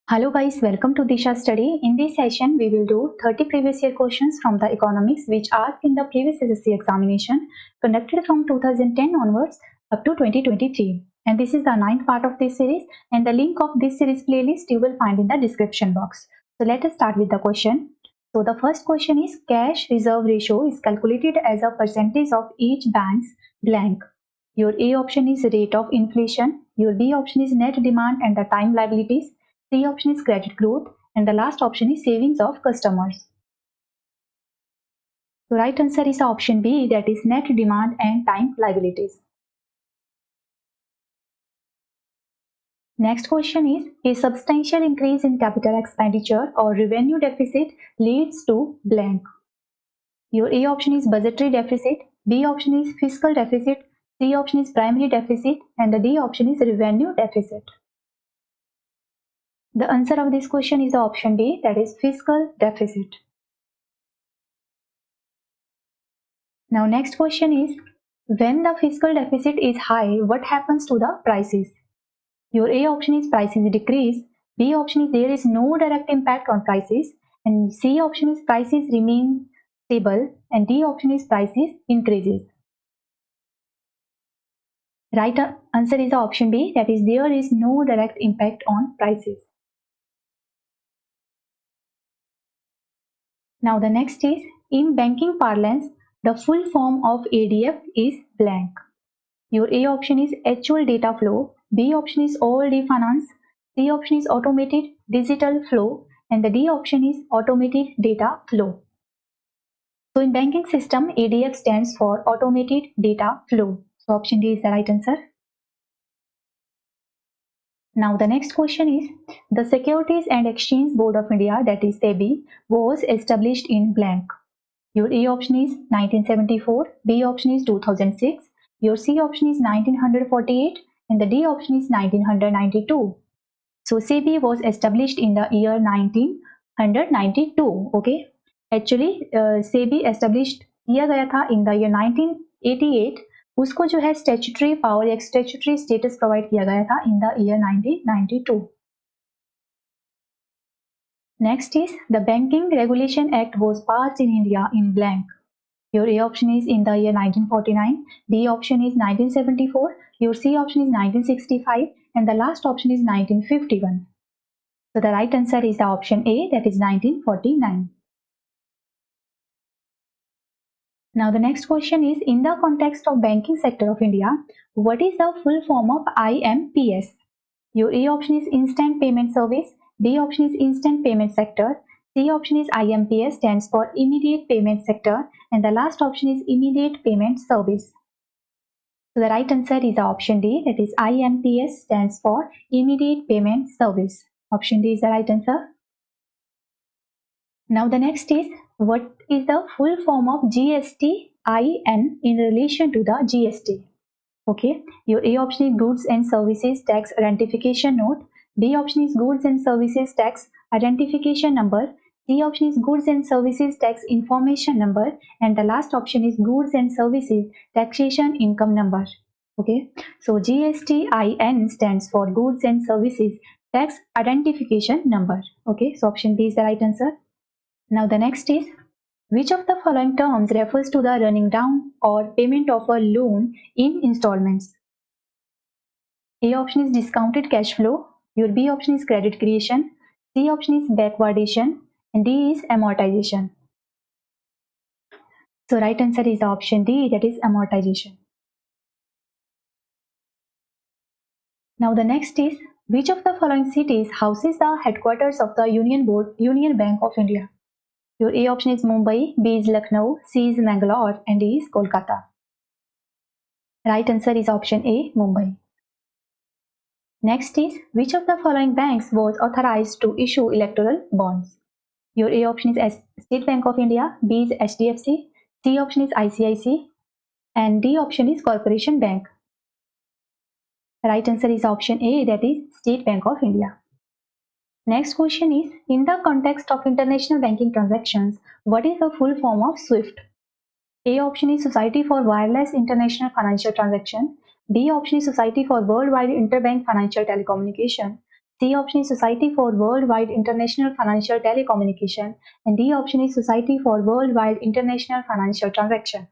Hello guys, welcome to Disha study. In this session, we will do 30 previous year questions from the economics which are in the previous SSC examination conducted from 2010 onwards up to 2023. And this is the 9th part of this series, and the link of this series playlist you will find in the description box. So let us start with the question. So the first question is, cash reserve ratio is calculated as a percentage of each bank's blank. Your A option is rate of inflation, your B option is net demand and the time liabilities, C option is credit growth, and the last option is savings of customers. The right answer is option B, that is net demand and time liabilities. Next question is, a substantial increase in capital expenditure or revenue deficit leads to blank. Your A option is budgetary deficit, B option is fiscal deficit, C option is primary deficit, and the D option is revenue deficit. The answer of this question is the option D, that is fiscal deficit. Now next question is, when the fiscal deficit is high, what happens to the prices? Your A option is prices decrease, B option is there is no direct impact on prices, and C option is prices remain stable, and D option is prices increases. Right answer is the option B, that is there is no direct impact on prices. Now the next is, in banking parlance, the full form of ADF is blank. Your A option is actual data flow, B option is all-day finance, C option is automated digital flow, and the D option is automated data flow. So in banking system, ADF stands for automated data flow. So option D is the right answer. Now the next question is, the Securities and Exchange Board of India, that is SEBI, was established in blank. Your A option is 1974, B option is 2006, your C option is 1948, and the D option is 1992. So SEBI was established in the year 1992. Okay, actually SEBI established किया गया था in the year 1988. उसको जो है statutory power या statutory status provide किया गया था in the year 1992. Next is, the Banking Regulation Act was passed in India in blank. Your A option is in the year 1949, B option is 1974, your C option is 1965, and the last option is 1951. So the right answer is the option A, that is 1949. Now the next question is, in the context of banking sector of India, what is the full form of IMPS? Your A option is instant payment service, B option is instant payment sector, C option is IMPS stands for immediate payment sector, and the last option is immediate payment service. So the right answer is option D, that is IMPS stands for immediate payment service. Option D is the right answer. Now the next is, what is the full form of GST-IN in relation to the GST? Okay, your A option is Goods and Services Tax Identification Note, B option is Goods and Services Tax Identification Number, C option is Goods and Services Tax Information Number, and the last option is Goods and Services Taxation Income Number. Okay, so GST-IN stands for Goods and Services Tax Identification Number. Okay, so option B is the right answer. Now the next is, which of the following terms refers to the running down or payment of a loan in installments? A option is discounted cash flow, your B option is credit creation, C option is backwardation, and D is amortization. So right answer is option D, that is amortization. Now the next is, which of the following cities houses the headquarters of the Union Bank of India? Your A option is Mumbai, B is Lucknow, C is Mangalore, and D is Kolkata. Right answer is option A, Mumbai. Next is, which of the following banks was authorized to issue electoral bonds? Your A option is State Bank of India, B is HDFC, C option is ICICI, and D option is Corporation Bank. Right answer is option A, that is State Bank of India. Next question is, in the context of international banking transactions, what is the full form of SWIFT? A option is Society for Wireless International Financial Transaction, B option is Society for Worldwide Interbank Financial Telecommunication, C option is Society for Worldwide International Financial Telecommunication, and D option is Society for Worldwide International Financial Transaction.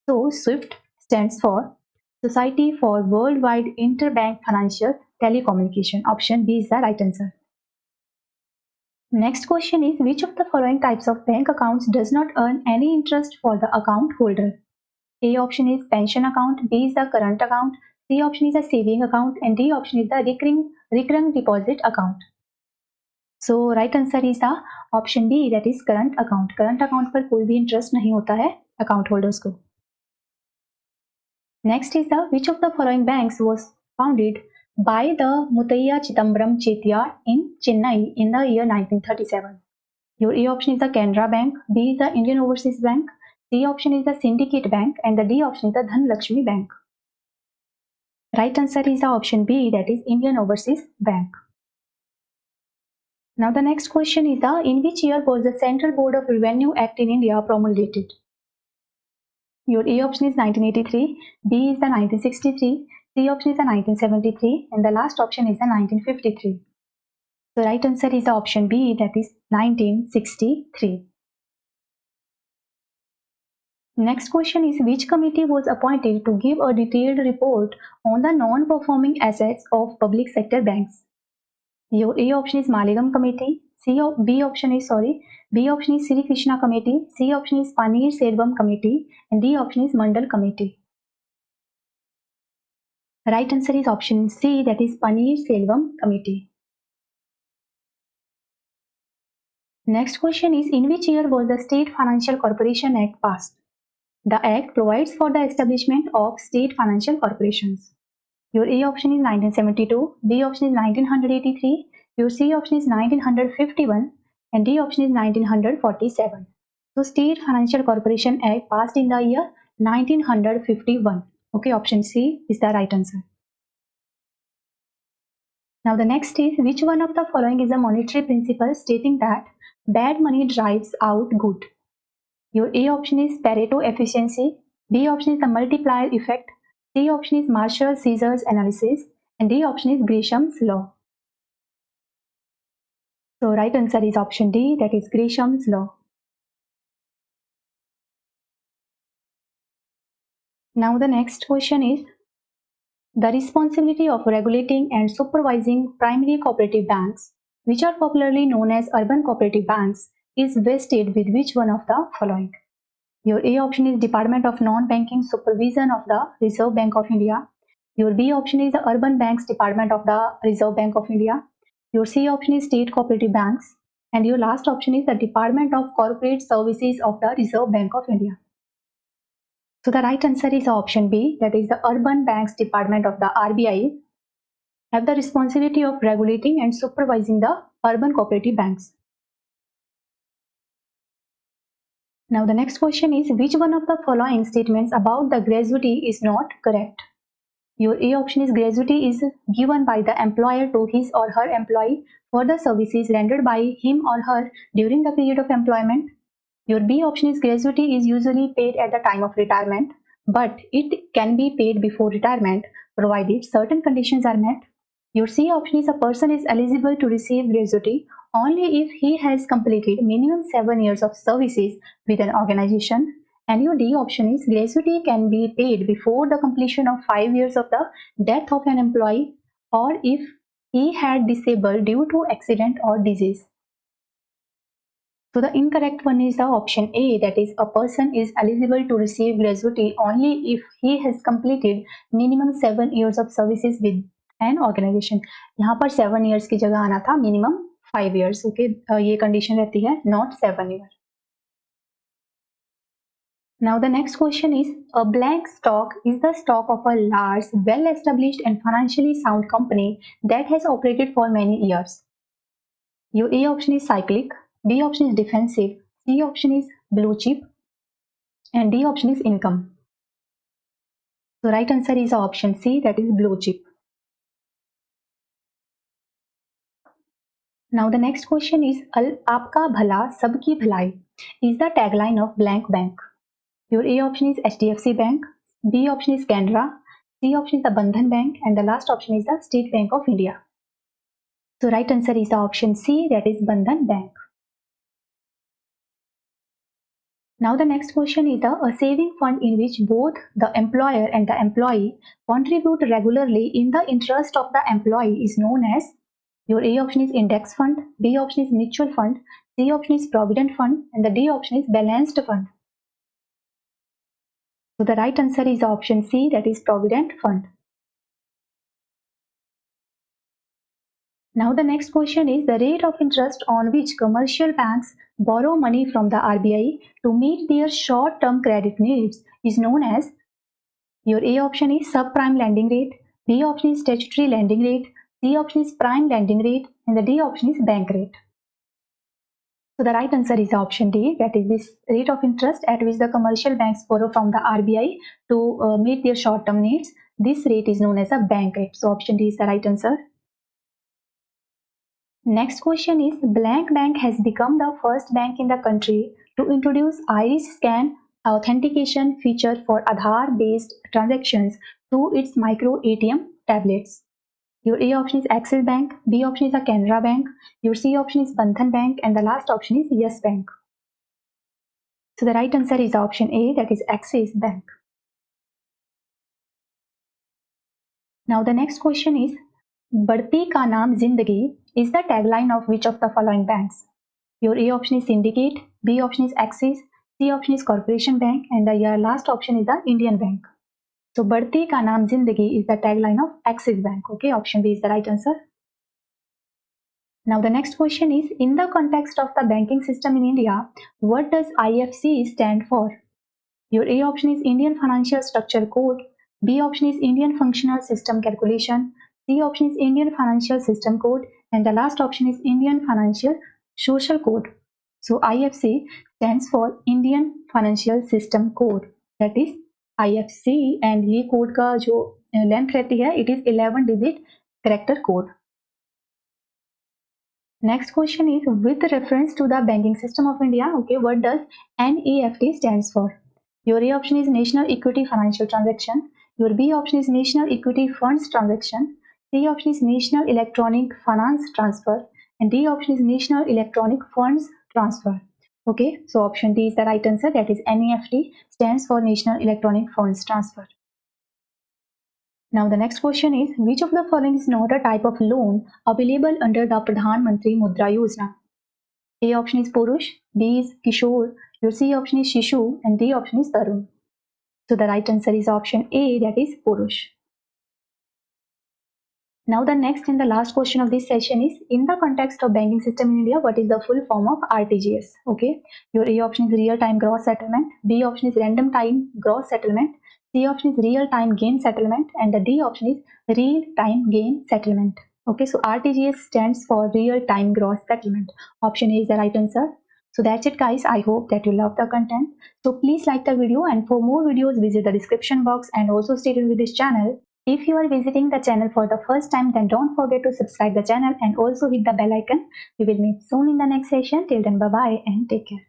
So SWIFT stands for Society for Worldwide Interbank Financial Telecommunication. Option B is the right answer. Next question is, which of the following types of bank accounts does not earn any interest for the account holder? A option is pension account, B is the current account, C option is a saving account, and D option is the recurring deposit account. So right answer is the option B, that is current account. Current account पर कोई भी interest नहीं होता है account holders को. Next is the, which of the following banks was founded by the Muthiah Chidambaram Chettiar in Chennai in the year 1937? Your A option is the Canara Bank, B is the Indian Overseas Bank, C option is the Syndicate Bank, and the D option is the Dhanlakshmi Bank. Right answer is the option B, that is Indian Overseas Bank. Now the next question is the, in which year was the Central Board of Revenue Act in India promulgated? Your A option is 1983, B is the 1963, C option is the 1973, and the last option is the 1953. The right answer is the option B, that is 1963. Next question is, which committee was appointed to give a detailed report on the non-performing assets of public sector banks? Your A option is Maligram Committee, B option is Sri Krishna Committee, C option is Paneer Selvam Committee, and D option is Mandal Committee. Right answer is option C, that is Paneer Selvam Committee. Next question is, in which year was the State Financial Corporation Act passed? The Act provides for the establishment of state financial corporations. Your A option is 1972, B option is 1983, your C option is 1951, and D option is 1947. So State Financial Corporation Act passed in the year 1951. Okay, option C is the right answer. Now the next is, which one of the following is a monetary principle stating that bad money drives out good? Your A option is Pareto efficiency, B option is the multiplier effect, C option is Marshall-Caesar's analysis, and D option is Gresham's law. So right answer is option D, that is Gresham's law. Now the next question is, the responsibility of regulating and supervising primary cooperative banks, which are popularly known as urban cooperative banks, is vested with which one of the following? Your A option is Department of Non-Banking Supervision of the Reserve Bank of India. Your B option is the Urban Banks Department of the Reserve Bank of India. Your C option is State Cooperative Banks. And your last option is the Department of Corporate Services of the Reserve Bank of India. So the right answer is option B, that is the Urban Banks Department of the RBI have the responsibility of regulating and supervising the urban cooperative banks. Now the next question is, which one of the following statements about the gratuity is not correct? Your A option is gratuity is given by the employer to his or her employee for the services rendered by him or her during the period of employment. Your B option is gratuity is usually paid at the time of retirement, but it can be paid before retirement provided certain conditions are met. Your C option is a person is eligible to receive gratuity only if he has completed minimum 7 years of services with an organization. And your D option is gratuity can be paid before the completion of 5 years of the death of an employee or if he had disabled due to accident or disease. So the incorrect one is the option A, that is a person is eligible to receive gratuity only if he has completed minimum 7 years of services with an organization. यहाँ पर 7 years की जगह आना था minimum 5 years. Okay, ये condition रहती है not 7 years. Now the next question is, a blank stock is the stock of a large, well-established and financially sound company that has operated for many years. Your A option is cyclic, B option is defensive, C option is blue chip, and D option is income. So right answer is option C, that is blue chip. Now the next question is, आपका भला सबकी भलाई is the tagline of blank bank. Your A option is HDFC Bank, B option is Canara, C option is the Bandhan Bank, and the last option is the State Bank of India. So right answer is the option C, that is Bandhan Bank. Now the next question is a saving fund in which both the employer and the employee contribute regularly in the interest of the employee is known as, your A option is index fund, B option is mutual fund, C option is provident fund, and the D option is balanced fund. So the right answer is option C, that is provident fund. Now the next question is the rate of interest on which commercial banks borrow money from the RBI to meet their short-term credit needs is known as, your A option is subprime lending rate, B option is statutory lending rate, C option is prime lending rate, and the D option is bank rate. So the right answer is option D, that is this rate of interest at which the commercial banks borrow from the RBI to meet their short-term needs. This rate is known as a bank rate. So option D is the right answer. Next question is, blank bank has become the first bank in the country to introduce iris scan authentication feature for Aadhaar based transactions through its micro ATM tablets. Your A option is Axis Bank, B option is a Canara Bank, your C option is Bandhan Bank, and the last option is Yes Bank. So the right answer is option A, that is Axis Bank. Now the next question is, बढ़ती का नाम जिंदगी is the tagline of which of the following banks? Your A option is Syndicate, B option is Axis, C option is Corporation Bank, and the last option is the Indian Bank. So बढ़ती का नाम जिंदगी is the tagline of Axis Bank. Okay, option B is the right answer. Now the next question is, in the context of the banking system in India, what does IFC stand for? Your A option is Indian Financial Structure Code, B option is Indian Functional System Calculation, C option is Indian Financial System Code, and the last option is Indian Financial Social Code. So IFC stands for Indian Financial System Code, that is IFC, and ये code का जो length रहती है, it is 11 digit character code. Next question is, with reference to the banking system of India, okay, what does NEFT stands for? Your A option is National Equity Financial Transaction, your B option is National Equity Funds Transaction, C option is National Electronic Finance Transfer, and D option is National Electronic Funds Transfer. Okay, so option D is the right answer, that is NEFT stands for National Electronic Funds Transfer. Now the next question is, which of the following is not a type of loan available under the Pradhan Mantri Mudra Yojana? A option is Purush, B is Kishore, your C option is Shishu, and D option is Tarun. So the right answer is option A, that is Purush. Now the next and the last question of this session is, in the context of banking system in India, what is the full form of RTGS? Okay, your A option is Real Time Gross Settlement, B option is Random Time Gross Settlement, C option is Real Time Gain Settlement, and the D option is Real Time Gain Settlement. Okay, so RTGS stands for Real Time Gross Settlement. Option A is the right answer. So that's it guys, I hope that you love the content. So please like the video, and for more videos visit the description box, and also stay tuned with this channel. If you are visiting the channel for the first time, then don't forget to subscribe the channel and also hit the bell icon. We will meet soon in the next session. Till then, bye bye and take care.